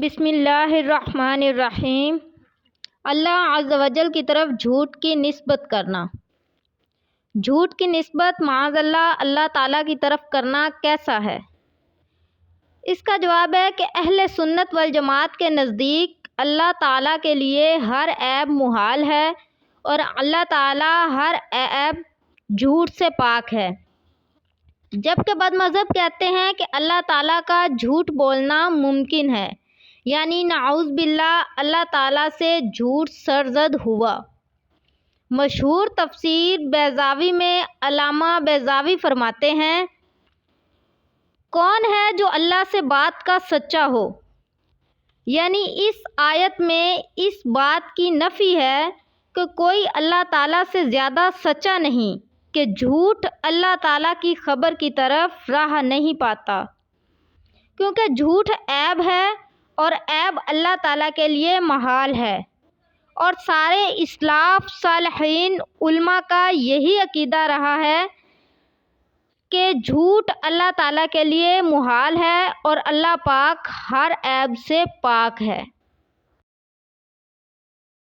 بسم اللہ الرحمن الرحیم۔ اللہ عز و جل کی طرف جھوٹ کی نسبت کرنا۔ جھوٹ کی نسبت معاذ اللہ تعالیٰ کی طرف کرنا کیسا ہے؟ اس کا جواب ہے کہ اہل سنت والجماعت کے نزدیک اللہ تعالیٰ کے لیے ہر عیب محال ہے اور اللہ تعالیٰ ہر عیب جھوٹ سے پاک ہے، جبکہ بد مذہب کہتے ہیں کہ اللہ تعالیٰ کا جھوٹ بولنا ممکن ہے، یعنی نعوذ باللہ اللہ تعالیٰ سے جھوٹ سرزد ہوا۔ مشہور تفسیر بیضاوی میں علامہ بیضاوی فرماتے ہیں، کون ہے جو اللہ سے بات کا سچا ہو؟ یعنی اس آیت میں اس بات کی نفی ہے کہ کوئی اللہ تعالیٰ سے زیادہ سچا نہیں کہ جھوٹ اللہ تعالیٰ کی خبر کی طرف راہ نہیں پاتا، کیونکہ جھوٹ عیب ہے اور عیب اللہ تعالیٰ کے لیے محال ہے، اور سارے اسلاف صالحین علماء کا یہی عقیدہ رہا ہے کہ جھوٹ اللہ تعالیٰ کے لیے محال ہے اور اللہ پاک ہر عیب سے پاک ہے۔